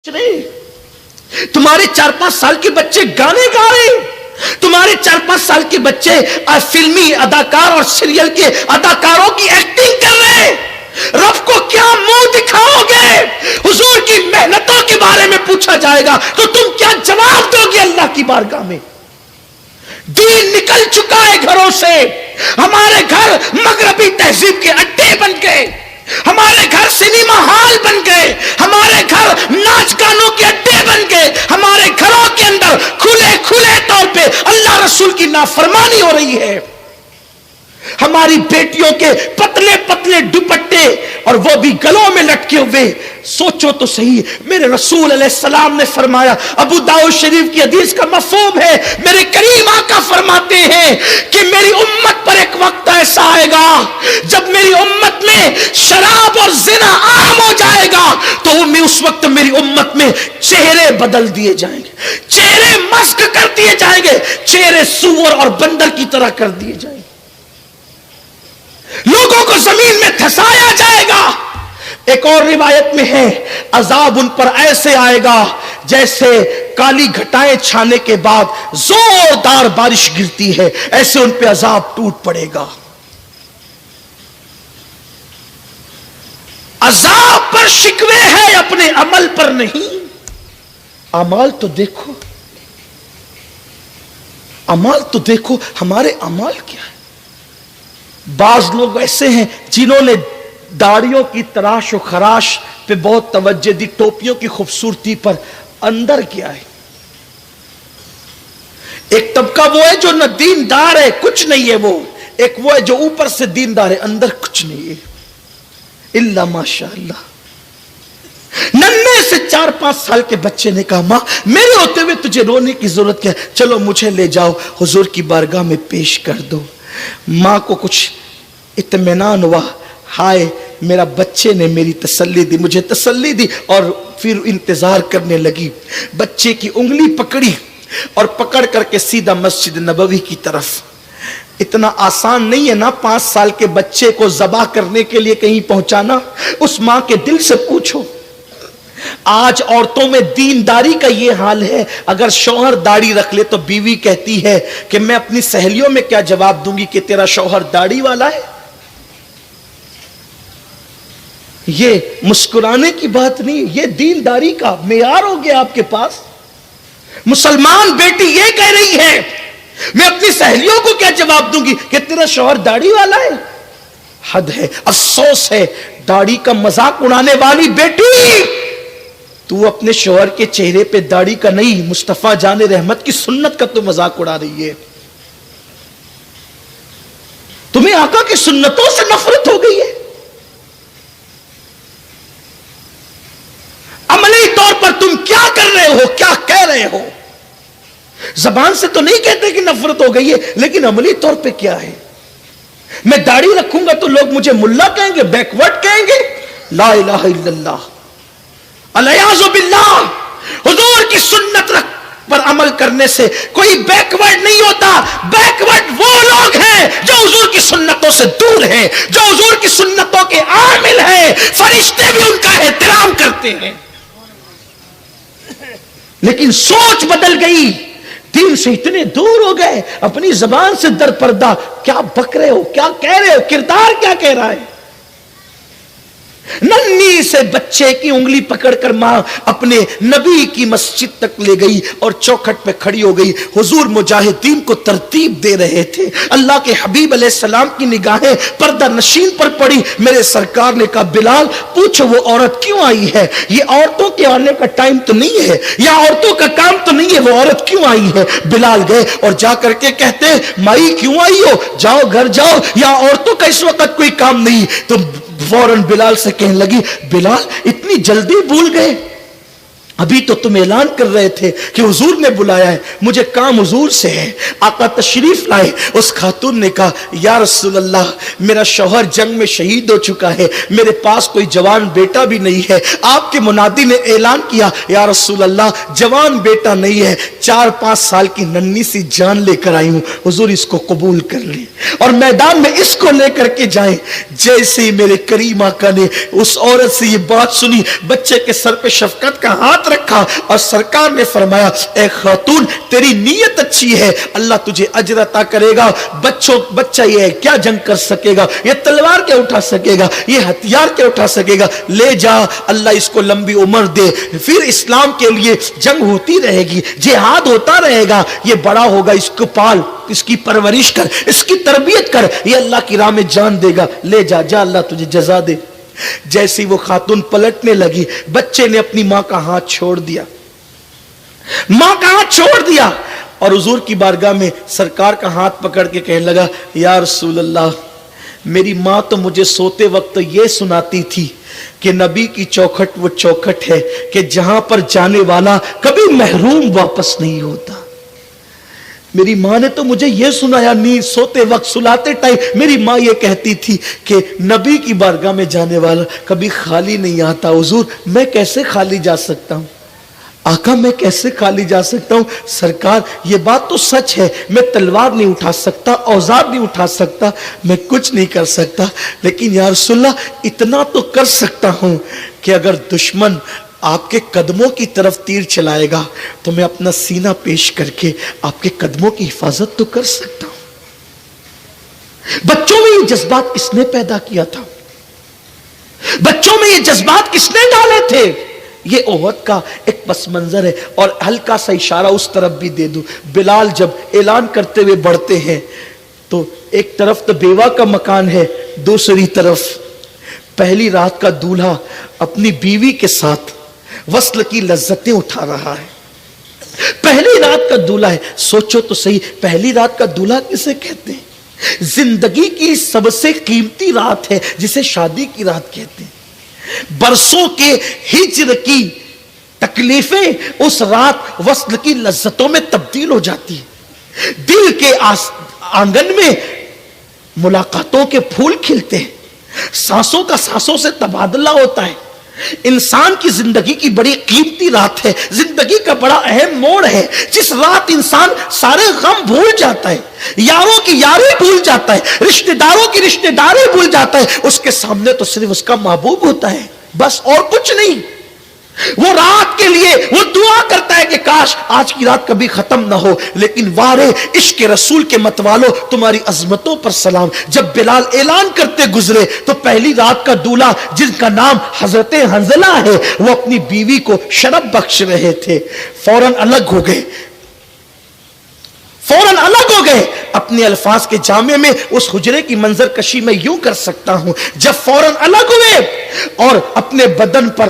تمہارے 4-5 سال کے بچے گانے گا رہے ہیں، تمہارے 4-5 سال کے بچے فلمی اداکار اور سیریل کے اداکاروں کی ایکٹنگ کر رہے ہیں۔ رب کو کیا منہ دکھاؤ گے؟ حضور کی محنتوں کے بارے میں پوچھا جائے گا تو تم کیا جواب دو گے اللہ کی بارگاہ میں؟ دین نکل چکا ہے گھروں سے، ہمارے گھر مغربی تہذیب کے اڈے بن گئے، ہمارے گھر سنیما ہال بن گئے، ہمارے گھر ناچ گانوں کے اڈے بن گئے، ہمارے گھروں کے اندر کھلے طور پہ اللہ رسول کی نافرمانی ہو رہی ہے۔ ہماری بیٹیوں کے پتلے پتلے دوپٹے اور وہ بھی گلوں میں لٹکے ہوئے۔ سوچو تو صحیح، میرے رسول علیہ السلام نے فرمایا، ابو داؤد شریف کی حدیث کا مفہوم ہے، میرے کریم آقا فرماتے ہیں کہ میری امت پر ایک وقت ایسا آئے گا جب میری امت میں شراب اور زنا عام ہو جائے گا، تو اس وقت میری امت میں چہرے بدل دیے جائیں گے، چہرے مسخ کر دیے جائیں گے، چہرے سور اور بندر کی طرح کر دیے جائیں گے، لوگوں کو زمین میں دھسایا جائے گا۔ ایک اور روایت میں ہے، عذاب ان پر ایسے آئے گا جیسے کالی گھٹائیں چھانے کے بعد زوردار بارش گرتی ہے، ایسے ان پہ عذاب ٹوٹ پڑے گا۔ عذاب پر شکوے ہے، اپنے عمل پر نہیں۔ اعمال تو دیکھو، اعمال تو دیکھو، ہمارے اعمال کیا ہے؟ بعض لوگ ایسے ہیں جنہوں نے داڑیوں کی تراش و خراش پہ بہت توجہ دی، ٹوپیوں کی خوبصورتی پر، اندر کیا ہے؟ ایک طبقہ وہ ہے جو نہ دیندار ہے، کچھ نہیں ہے وہ، ایک وہ ہے جو اوپر سے دیندار ہے، اندر کچھ نہیں ہے الا ماشاءاللہ۔ ننھے سے 4-5 سال کے بچے نے کہا، ماں میرے ہوتے ہوئے تجھے رونے کی ضرورت کیا ہے؟ چلو مجھے لے جاؤ حضور کی بارگاہ میں پیش کر دو۔ ماں کو کچھ اطمینان ہوا، ہائے میرا بچے نے میری تسلی دی، مجھے تسلی دی، اور پھر انتظار کرنے لگی۔ بچے کی انگلی پکڑی اور پکڑ کر کے سیدھا مسجد نبوی کی طرف۔ اتنا آسان نہیں ہے نا 5 سال کے بچے کو ذبح کرنے کے لیے کہیں پہنچانا۔ اس ماں کے دل سے پوچھو، آج عورتوں میں دینداری کا یہ حال ہے، اگر شوہر داڑھی رکھ لے تو بیوی کہتی ہے کہ میں اپنی سہیلیوں میں کیا جواب دوں گی کہ تیرا شوہر داڑھی والا ہے۔ یہ مسکرانے کی بات نہیں، یہ دینداری کا معیار ہو گیا آپ کے پاس۔ مسلمان بیٹی یہ کہہ رہی ہے میں اپنی سہیلیوں کو کیا جواب دوں گی کہ تیرا شوہر داڑھی والا ہے۔ حد ہے، افسوس ہے، داڑھی کا مذاق اڑانے والی بیٹی، تو اپنے شوہر کے چہرے پہ داڑھی کا نہیں، مصطفیٰ جان رحمت کی سنت کا تو مذاق اڑا رہی ہے۔ تمہیں آقا کی سنتوں سے نفرت ہو گئی ہے۔ عملی طور پر تم کیا کر رہے ہو، کیا کہہ رہے ہو؟ زبان سے تو نہیں کہتے کہ نفرت ہو گئی ہے، لیکن عملی طور پہ کیا ہے؟ میں داڑھی رکھوں گا تو لوگ مجھے ملا کہیں گے، بیکورڈ کہیں گے؟ لا الہ الا اللہ، الیاذ باللہ۔ حضور کی سنت پر عمل کرنے سے کوئی بیکورڈ نہیں ہوتا۔ بیکورڈ وہ لوگ ہیں جو حضور کی سنتوں سے دور ہیں، جو حضور کی سنتوں کے عامل ہیں، فرشتے بھی ان کا احترام کرتے ہیں۔ لیکن سوچ بدل گئی، دین سے اتنے دور ہو گئے، اپنی زبان سے در پردہ کیا بک رہے ہو، کیا کہہ رہے ہو، کردار کیا کہہ رہا ہے؟ ننھی سے بچے کی انگلی پکڑ کر ماں اپنے نبی کی مسجد تک لے گئی اور چوکھٹ پہ کھڑی ہو گئی۔ حضور مجاہدین کو ترتیب دے رہے تھے، اللہ کے حبیب علیہ السلام کی نگاہیں پردہ نشین پر پڑی۔ میرے سرکار نے کہا، بلال پوچھو وہ عورت کیوں آئی ہے؟ یہ عورتوں کے آنے کا ٹائم تو نہیں ہے، یا عورتوں کا کام تو نہیں ہے، وہ عورت کیوں آئی ہے؟ بلال گئے اور جا کر کے کہتے، مائی کیوں آئی ہو؟ جاؤ گھر جاؤ، یا عورتوں کا اس وقت کوئی کام نہیں۔ تو فوراً بلال سے کہنے لگی، بلال اتنی جلدی بھول گئے؟ ابھی تو تم اعلان کر رہے تھے کہ حضور نے بلایا ہے، مجھے کام حضور سے ہے۔ آقا تشریف لائے، اس خاتون نے کہا، یا رسول اللہ میرا شوہر جنگ میں شہید ہو چکا ہے، میرے پاس کوئی جوان بیٹا بھی نہیں ہے۔ آپ کے منادی نے اعلان کیا، یا رسول اللہ جوان بیٹا نہیں ہے، 4-5 سال کی ننھی سی جان لے کر آئی ہوں، حضور اس کو قبول کر لیں اور میدان میں اس کو لے کر کے جائیں۔ جیسے ہی میرے کریم آقا نے اس عورت سے یہ بات سنی، بچے کے سر پہ شفقت کا ہاتھ رکھا اور سرکار نے فرمایا اے خاتون تیری نیت اچھی ہے, اللہ تجھے اجر عطا کرے گا. بچہ یہ ہے کیا جنگ کر سکے گا, یہ تلوار کیا اٹھا سکے گا, یہ ہتھیار کیا اٹھا سکے گا, لے جا اللہ اس کو لمبی عمر دے, پھر اسلام کے لیے جنگ ہوتی رہے گی, جہاد ہوتا رہے گا, یہ بڑا ہوگا, اس کو پال, اس کی پرورش کر, اس کی تربیت کر, یہ اللہ کی راہ میں جان دے گا, لے جا جا اللہ تجھے جزا دے. جیسی وہ خاتون پلٹنے لگی, بچے نے اپنی ماں کا ہاتھ چھوڑ دیا, ماں کا ہاتھ چھوڑ دیا اور حضور کی بارگاہ میں سرکار کا ہاتھ پکڑ کے کہنے لگا یا رسول اللہ, میری ماں تو مجھے سوتے وقت یہ سناتی تھی کہ نبی کی چوکھٹ وہ چوکھٹ ہے کہ جہاں پر جانے والا کبھی محروم واپس نہیں ہوتا. میری ماں نے تو مجھے یہ سنایا, نیند سوتے وقت سلاتے ٹائم میری ماں یہ کہتی تھی کہ نبی کی بارگاہ میں جانے والا کبھی خالی نہیں آتا. حضور میں کیسے خالی جا سکتا ہوں, آقا میں کیسے خالی جا سکتا ہوں. سرکار یہ بات تو سچ ہے, میں تلوار نہیں اٹھا سکتا, اوزار نہیں اٹھا سکتا, میں کچھ نہیں کر سکتا, لیکن یا رسول اللہ اتنا تو کر سکتا ہوں کہ اگر دشمن آپ کے قدموں کی طرف تیر چلائے گا تو میں اپنا سینہ پیش کر کے آپ کے قدموں کی حفاظت تو کر سکتا ہوں. بچوں میں یہ جذبات کس نے پیدا کیا تھا, بچوں میں یہ جذبات کس نے ڈالے تھے؟ یہ احد کا ایک پس منظر ہے. اور ہلکا سا اشارہ اس طرف بھی دے دوں, بلال جب اعلان کرتے ہوئے بڑھتے ہیں تو ایک طرف تو بیوہ کا مکان ہے, دوسری طرف پہلی رات کا دولہا اپنی بیوی کے ساتھ وصل کی لذتیں اٹھا رہا ہے. پہلی رات کا دولہا ہے, سوچو تو صحیح پہلی رات کا دولہا کسے کہتے ہیں؟ زندگی کی سب سے قیمتی رات ہے جسے شادی کی رات کہتے ہیں. برسوں کے ہجر کی تکلیفیں اس رات وصل کی لذتوں میں تبدیل ہو جاتی ہیں. دل کے آنگن میں ملاقاتوں کے پھول کھلتے ہیں, سانسوں کا سانسوں سے تبادلہ ہوتا ہے. انسان کی زندگی کی بڑی قیمتی رات ہے, زندگی کا بڑا اہم موڑ ہے, جس رات انسان سارے غم بھول جاتا ہے, یاروں کی یاری بھول جاتا ہے, رشتہ داروں کی رشتہ داری بھول جاتا ہے. اس کے سامنے تو صرف اس کا محبوب ہوتا ہے, بس اور کچھ نہیں. وہ رات کے لیے وہ دعا کرتا ہے کہ کاش آج کی رات کبھی ختم نہ ہو. لیکن وارے عشق رسول کے متوالو تمہاری عظمتوں پر سلام, جب بلال اعلان کرتے گزرے تو پہلی رات کا دولہا جن کا نام حضرت حنظلہ ہے وہ اپنی بیوی کو شرف بخش رہے تھے, فوراً الگ ہو گئے, فوراً الگ ہو گئے. اپنے الفاظ کے جامع میں اس حجرے کی منظر کشی میں یوں کر سکتا ہوں, جب فوراً الگ ہوئے اور اپنے بدن پر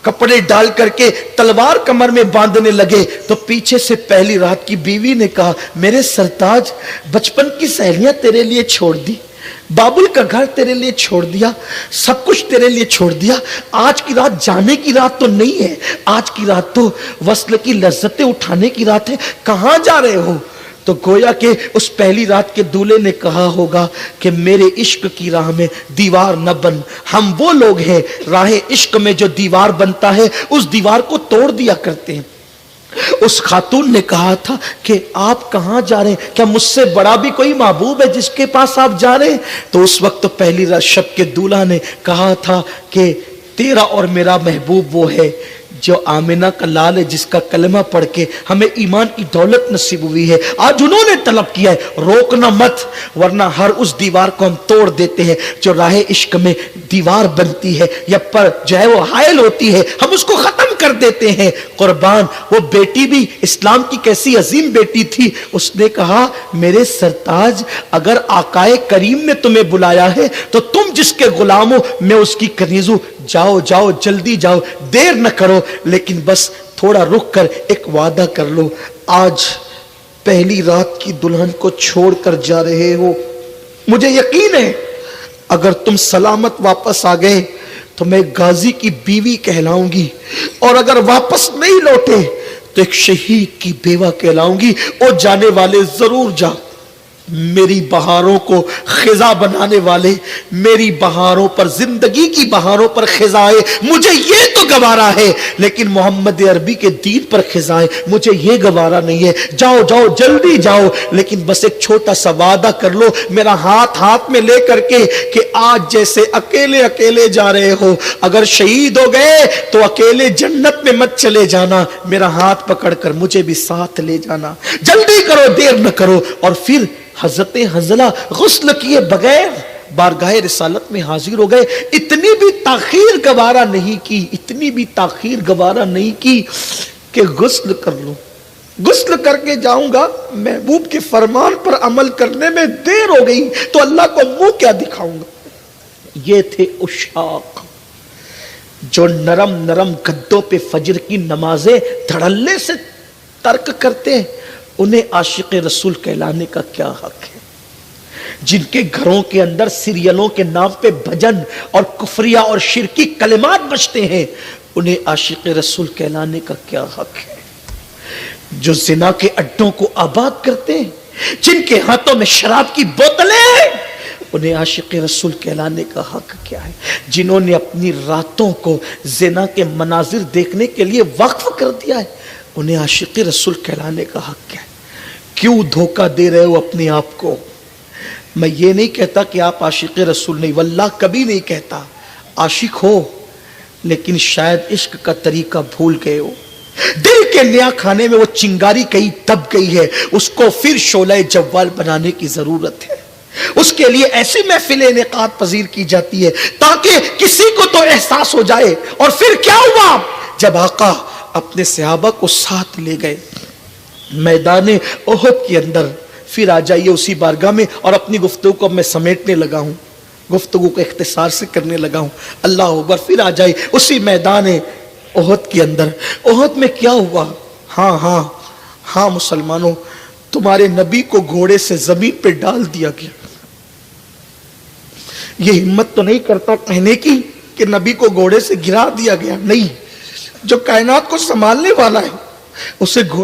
کپڑے ڈال کر کے تلوار کمر میں باندھنے لگے تو پیچھے سے پہلی رات کی بیوی نے کہا میرے سرتاج, بچپن کی سہیلیاں تیرے لیے چھوڑ دی, بابل کا گھر تیرے لیے چھوڑ دیا, سب کچھ تیرے لیے چھوڑ دیا, آج کی رات جانے کی رات تو نہیں ہے, آج کی رات تو وصل کی لذتیں اٹھانے کی رات ہے, کہاں جا رہے ہو؟ تو گویا کہ اس پہلی رات کے دولہے نے کہا ہوگا کہ میرے عشق کی راہ میں دیوار نہ بن, ہم وہ لوگ ہیں راہ عشق میں جو دیوار بنتا ہے اس دیوار کو توڑ دیا کرتے ہیں. اس خاتون نے کہا تھا کہ آپ کہاں جا رہے ہیں, کیا مجھ سے بڑا بھی کوئی محبوب ہے جس کے پاس آپ جا رہے ہیں؟ تو اس وقت تو پہلی رات شب کے دولہا نے کہا تھا کہ تیرا اور میرا محبوب وہ ہے جو آمنہ کا لال ہے, جس کا کلمہ پڑھ کے ہمیں ایمان کی دولت نصیب ہوئی ہے. آج انہوں نے طلب کیا ہے روکنا مت, ورنہ ہر اس دیوار کو ہم توڑ دیتے ہیں جو راہ عشق میں دیوار بنتی ہے یا پر جو ہے وہ حائل ہوتی ہے, ہم اس کو ختم کر دیتے ہیں. قربان وہ بیٹی بھی اسلام کی کیسی عظیم بیٹی تھی, اس نے کہا میرے سرتاج اگر آقائے کریم نے تمہیں بلایا ہے تو تم جس کے غلام ہو میں اس کی کنیز ہوں, جاؤ جاؤ جلدی جاؤ, دیر نہ کرو, لیکن بس تھوڑا رک کر ایک وعدہ کر لو, آج پہلی رات کی دلہن کو چھوڑ کر جا رہے ہو, مجھے یقین ہے اگر تم سلامت واپس آ گئے تو میں غازی کی بیوی کہلاؤں گی, اور اگر واپس نہیں لوٹے تو ایک شہید کی بیوہ کہلاؤں گی, اور جانے والے ضرور جاؤ. میری بہاروں کو خزاں بنانے والے، میری بہاروں پر، زندگی کی بہاروں پر خزائیں مجھے یہ تو گوارا ہے، لیکن محمد عربی کے دین پر خزائیں مجھے یہ گوارا نہیں ہے۔ جاؤ جاؤ جلدی جاؤ، لیکن بس ایک چھوٹا سا وعدہ کر لو میرا ہاتھ میں لے کر کے کہ آج جیسے اکیلے اکیلے جا رہے ہو، اگر شہید ہو گئے تو اکیلے جنت میں مت چلے جانا، میرا ہاتھ پکڑ کر مجھے بھی ساتھ لے جانا، جلدی کرو، دیر نہ کرو۔ اور پھر حضرت حنظلہ غسل کیے بغیر بارگاہ رسالت میں حاضر ہو گئے۔ اتنی بھی تاخیر گوارا نہیں کی، اتنی بھی تاخیر گوارا نہیں کی کہ غسل کر لوں، غسل کر کے جاؤں گا، محبوب کے فرمان پر عمل کرنے میں دیر ہو گئی تو اللہ کو منہ کیا دکھاؤں گا۔ یہ تھے عشاق جو نرم نرم گدوں پہ فجر کی نمازیں دھڑلے سے ترک کرتے ہیں، انہیں عاشق رسول کہلانے کا کیا حق ہے؟ جن کے گھروں کے اندر سیریلوں کے نام پہ بھجن اور کفریہ اور شرکی کلمات بجتے ہیں، انہیں عاشق رسول کہلانے کا کیا حق ہے؟ جو زنا کے اڈوں کو آباد کرتے ہیں، جن کے ہاتھوں میں شراب کی بوتلیں، انہیں عاشق رسول کہلانے کا حق کیا ہے؟ جنہوں نے اپنی راتوں کو زنا کے مناظر دیکھنے کے لیے وقف کر دیا ہے، انہیں عاشق رسول کہلانے کا حق کیا ہے؟ کیوں دھوکہ دے رہے ہو اپنے آپ کو؟ میں یہ نہیں کہتا کہ آپ عاشق رسول نہیں، واللہ کبھی نہیں کہتا، عاشق ہو لیکن شاید عشق کا طریقہ بھول گئے ہو، دل کے نیا کھانے میں وہ چنگاری کہیں دب گئی ہے، اس کو پھر شعلہ جوال بنانے کی ضرورت ہے۔ اس کے لیے ایسی محفل انعقاد پذیر کی جاتی ہے تاکہ کسی کو تو احساس ہو جائے۔ اور پھر کیا ہوا؟ جب آقا اپنے صحابہ کو ساتھ لے گئے میدان احد کے اندر، پھر آ جائیے اسی بارگاہ میں، اور اپنی گفتگو کو میں سمیٹنے لگا ہوں، گفتگو کو اختصار سے کرنے لگا ہوں، اللہ اکبر۔ پھر آ جائے اسی میدان احد کے اندر، احد میں کیا ہوا؟ ہاں مسلمانوں، تمہارے نبی کو گھوڑے سے زمین پہ ڈال دیا گیا۔ یہ ہمت تو نہیں کرتا کہنے کی کہ نبی کو گھوڑے سے گرا دیا گیا، نہیں، جو کائنات کو سنبھالنے والا ہے اسے گھوڑے